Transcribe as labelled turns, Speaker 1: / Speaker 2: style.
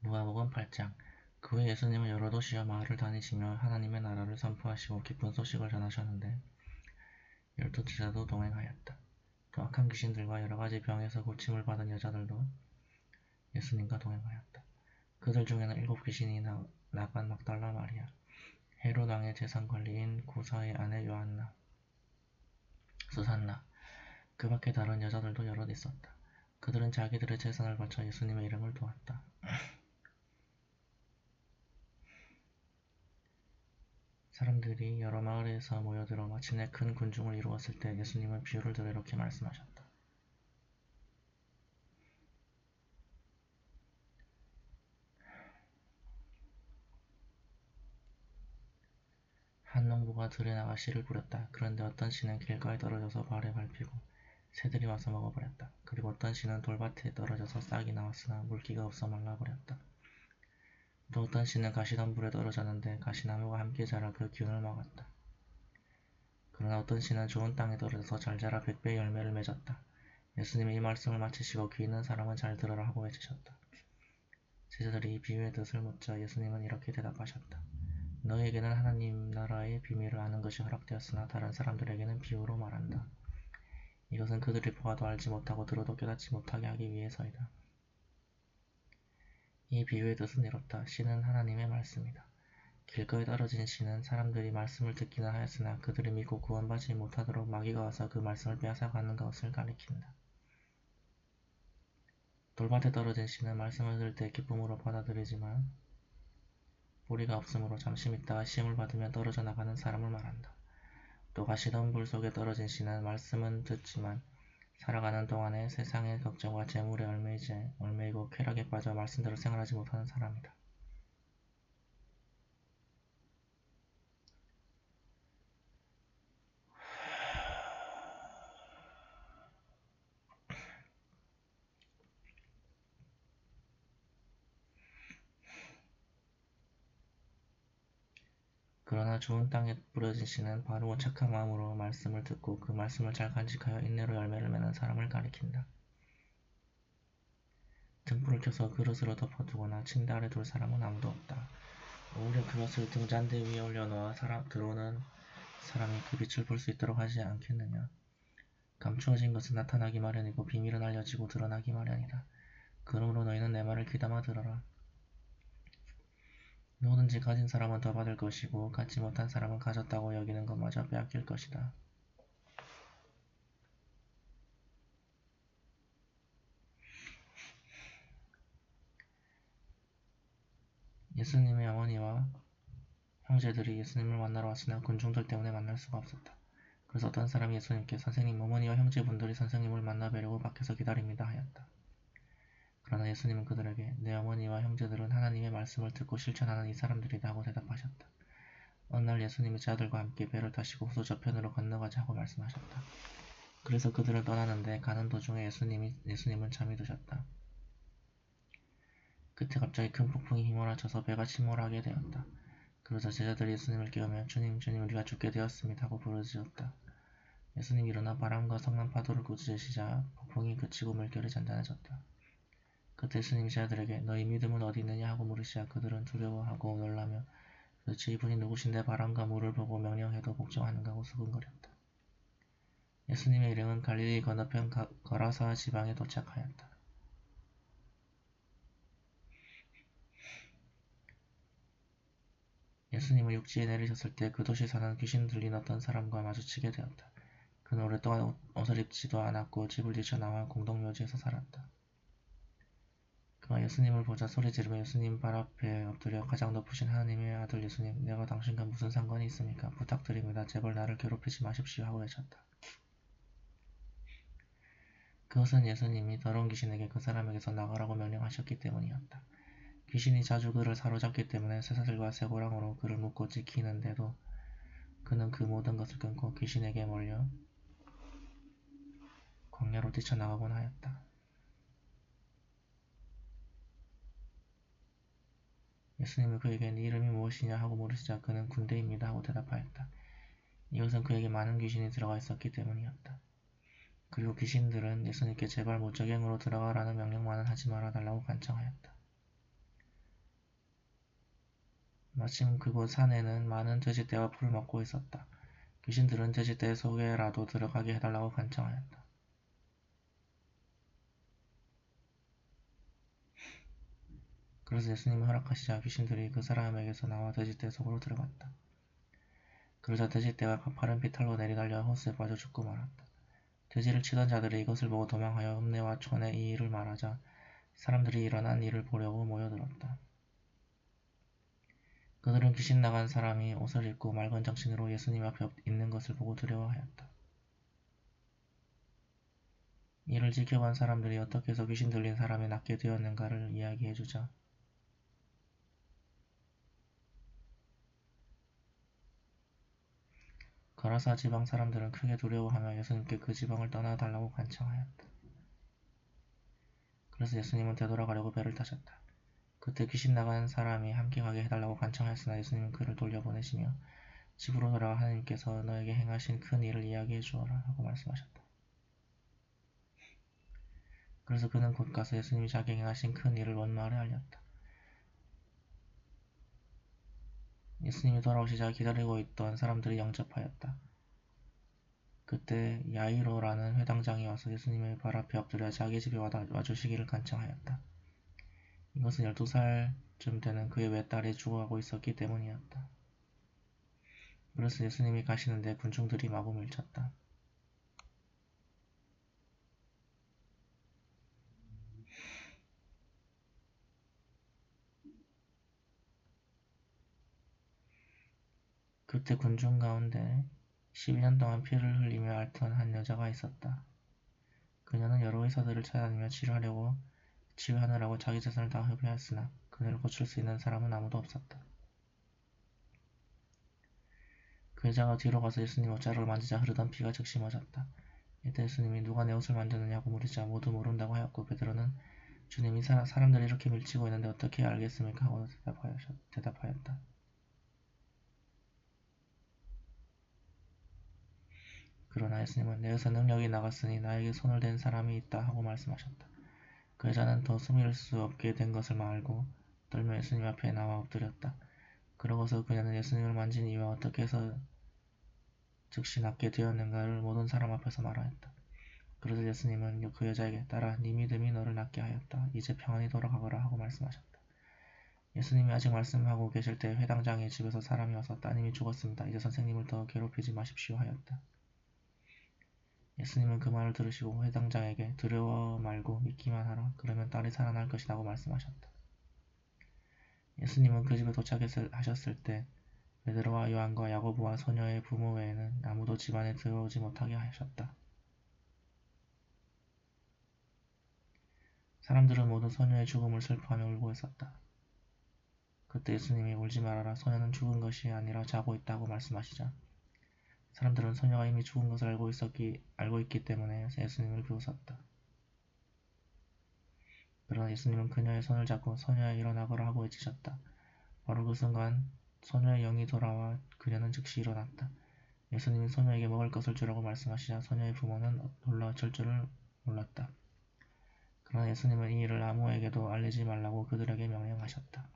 Speaker 1: 누가복음 8장. 그 후에 예수님은 여러 도시와 마을을 다니시며 하나님의 나라를 선포하시고 기쁜 소식을 전하셨는데 12제자도 동행하였다. 또 악한 귀신들과 여러 가지 병에서 고침을 받은 여자들도 예수님과 동행하였다. 그들 중에는 7귀신이 나간 막달라 마리아, 헤롯 왕의 재산관리인 구사의 아내 요한나, 수산나, 그 밖에 다른 여자들도 여럿 있었다. 그들은 자기들의 재산을 바쳐 예수님의 이름을 도왔다. 사람들이 여러 마을에서 모여들어 마침내 큰 군중을 이루었을 때 예수님은 비유를 들어 이렇게 말씀하셨다. 한 농부가 들에 나가 씨를 뿌렸다. 그런데 어떤 씨는 길가에 떨어져서 발에 밟히고 새들이 와서 먹어버렸다. 그리고 어떤 씨는 돌밭에 떨어져서 싹이 나왔으나 물기가 없어 말라버렸다. 또 어떤 씨는 가시덤불에 떨어졌는데 가시나무가 함께 자라 그 기운을 막았다. 그러나 어떤 씨는 좋은 땅에 떨어져서 잘 자라 100배의 열매를 맺었다. 예수님이 이 말씀을 마치시고 귀 있는 사람은 잘 들으라 하고 외치셨다. 제자들이 이 비유의 뜻을 묻자 예수님은 이렇게 대답하셨다. 너희에게는 하나님 나라의 비밀을 아는 것이 허락되었으나 다른 사람들에게는 비유로 말한다. 이것은 그들이 보아도 알지 못하고 들어도 깨닫지 못하게 하기 위해서이다. 이 비유의 뜻은 이렇다. 씨는 하나님의 말씀이다. 길가에 떨어진 씨는 사람들이 말씀을 듣기나 하였으나 그들이 믿고 구원받지 못하도록 마귀가 와서 그 말씀을 빼앗아가는 것을 가리킨다. 돌밭에 떨어진 씨는 말씀을 들을 때 기쁨으로 받아들이지만 뿌리가 없으므로 잠시 믿다가 시험을 받으면 떨어져 나가는 사람을 말한다. 또 가시덤불 속에 떨어진 씨는 말씀은 듣지만 살아가는 동안에 세상의 걱정과 재물에 얽매이고 쾌락에 빠져 말씀대로 생활하지 못하는 사람이다. 그러나 좋은 땅에 뿌려진 씨는 바르고 착한 마음으로 말씀을 듣고 그 말씀을 잘 간직하여 인내로 열매를 맺는 사람을 가리킨다. 등불을 켜서 그릇으로 덮어두거나 침대 아래 둘 사람은 아무도 없다. 오히려 그것을 등잔대 위에 올려놓아 들어오는 사람이 그 빛을 볼 수 있도록 하지 않겠느냐. 감추어진 것은 나타나기 마련이고 비밀은 알려지고 드러나기 마련이다. 그러므로 너희는 내 말을 귀담아 들어라. 누구든지 가진 사람은 더 받을 것이고 갖지 못한 사람은 가졌다고 여기는 것마저 빼앗길 것이다. 예수님의 어머니와 형제들이 예수님을 만나러 왔으나 군중들 때문에 만날 수가 없었다. 그래서 어떤 사람이 예수님께 선생님, 어머니와 형제분들이 선생님을 만나뵈려고 밖에서 기다립니다 하였다. 그러나 예수님은 그들에게 내 어머니와 형제들은 하나님의 말씀을 듣고 실천하는 이 사람들이다 하고 대답하셨다. 어느 날 예수님이 제자들과 함께 배를 타시고 호수 저편으로 건너가자 하고 말씀하셨다. 그래서 그들을 떠나는데 가는 도중에 예수님은 잠이 드셨다. 그때 갑자기 큰 폭풍이 휘몰아쳐서 배가 침몰하게 되었다. 그러자 제자들이 예수님을 깨우며 주님, 주님, 우리가 죽게 되었습니다 하고 부르짖었다. 예수님이 일어나 바람과 성난 파도를 꾸짖으시자 폭풍이 그치고 물결이 잔잔해졌다. 그때 예수님이 제자들에게 너희 믿음은 어디 있느냐 하고 물으시자 그들은 두려워하고 놀라며 도대체 이분이 누구신데 바람과 물을 보고 명령해도 복종하는가 하고 수군거렸다. 예수님의 일행은 갈릴리 건너편 거라사 지방에 도착하였다. 예수님은 육지에 내리셨을 때 그 도시에 사는 귀신 들린 어떤 사람과 마주치게 되었다. 그는 오랫동안 옷을 입지도 않았고 집을 뛰쳐나와 공동묘지에서 살았다. 그가 예수님을 보자 소리 지르며 예수님 발 앞에 엎드려 가장 높으신 하나님의 아들 예수님, 내가 당신과 무슨 상관이 있습니까? 부탁드립니다. 제발 나를 괴롭히지 마십시오 하고 외쳤다. 그것은 예수님이 더러운 귀신에게 그 사람에게서 나가라고 명령하셨기 때문이었다. 귀신이 자주 그를 사로잡기 때문에 쇠사슬과 쇠고랑으로 그를 묶고 지키는데도 그는 그 모든 것을 끊고 귀신에게 몰려 광야로 뛰쳐나가곤 하였다. 예수님은 그에게 네 이름이 무엇이냐 하고 물으시자 그는 군대입니다 하고 대답하였다. 이것은 그에게 많은 귀신이 들어가 있었기 때문이었다. 그리고 귀신들은 예수님께 제발 무적행으로 들어가라는 명령만은 하지 말아달라고 간청하였다. 마침 그곳 산에는 많은 돼지떼가 풀을 먹고 있었다. 귀신들은 돼지떼 속에라도 들어가게 해달라고 간청하였다. 그래서 예수님이 허락하시자 귀신들이 그 사람에게서 나와 돼지떼 속으로 들어갔다. 그러자 돼지떼가 가파른 비탈로 내리달려 호수에 빠져 죽고 말았다. 돼지를 치던 자들이 이것을 보고 도망하여 읍내와 촌에 이 일을 말하자 사람들이 일어난 일을 보려고 모여들었다. 그들은 귀신 나간 사람이 옷을 입고 맑은 정신으로 예수님 앞에 있는 것을 보고 두려워하였다. 이를 지켜본 사람들이 어떻게 해서 귀신 들린 사람이 낫게 되었는가를 이야기해주자 거라사 지방 사람들은 크게 두려워하며 예수님께 그 지방을 떠나달라고 간청하였다. 그래서 예수님은 되돌아가려고 배를 타셨다. 그때 귀신 나간 사람이 함께 가게 해달라고 간청하였으나 예수님은 그를 돌려보내시며 집으로 돌아가 하나님께서 너에게 행하신 큰 일을 이야기해 주어라 하고 말씀하셨다. 그래서 그는 곧 가서 예수님이 자기에게 행하신 큰 일을 온 마을에 알렸다. 예수님이 돌아오시자 기다리고 있던 사람들이 영접하였다. 그때 야이로라는 회당장이 와서 예수님의 발 앞에 엎드려 자기 집에 와주시기를 간청하였다. 이것은 12살쯤 되는 그의 외딸이 죽어가고 있었기 때문이었다. 그래서 예수님이 가시는데 군중들이 마구 밀쳤다. 그때 군중 가운데 12년 동안 피를 흘리며 앓던 한 여자가 있었다. 그녀는 여러 의사들을 찾아다니며 치유하느라고 자기 재산을 다 허비하였으나 그녀를 고칠 수 있는 사람은 아무도 없었다. 그 여자가 뒤로 가서 예수님 옷자락을 만지자 흐르던 피가 즉시 멎었다. 이때 예수님이 누가 내 옷을 만졌느냐고 물으자 모두 모른다고 하였고 베드로는 주님이 사람들이 이렇게 밀치고 있는데 어떻게 알겠습니까? 하고 대답하였다. 그러나 예수님은 내게서 능력이 나갔으니 나에게 손을 댄 사람이 있다 하고 말씀하셨다. 그 여자는 더 숨길 수 없게 된 것을 알고 떨며 예수님 앞에 나와 엎드렸다. 그러고서 그녀는 예수님을 만진 이유와 어떻게 해서 즉시 낫게 되었는가를 모든 사람 앞에서 말하였다. 그러자 예수님은 그 여자에게 따라 네 믿음이 너를 낫게 하였다. 이제 평안히 돌아가거라 하고 말씀하셨다. 예수님이 아직 말씀하고 계실 때 회당장의 집에서 사람이 와서 따님이 죽었습니다. 이제 선생님을 더 괴롭히지 마십시오 하였다. 예수님은 그 말을 들으시고 회당장에게 두려워 말고 믿기만 하라. 그러면 딸이 살아날 것이라고 말씀하셨다. 예수님은 그 집에 도착하셨을 때 베드로와 요한과 야고보와 소녀의 부모 외에는 아무도 집안에 들어오지 못하게 하셨다. 사람들은 모두 소녀의 죽음을 슬퍼하며 울고 있었다. 그때 예수님이 울지 말아라. 소녀는 죽은 것이 아니라 자고 있다고 말씀하시자 사람들은 소녀가 이미 죽은 것을 알고 있기 때문에 예수님을 비웃었다. 그러나 예수님은 그녀의 손을 잡고 소녀야 일어나거라 하고 외치셨다. 바로 그 순간 소녀의 영이 돌아와 그녀는 즉시 일어났다. 예수님이 소녀에게 먹을 것을 주라고 말씀하시자 소녀의 부모는 놀라 어쩔 줄을 몰랐다. 그러나 예수님은 이 일을 아무에게도 알리지 말라고 그들에게 명령하셨다.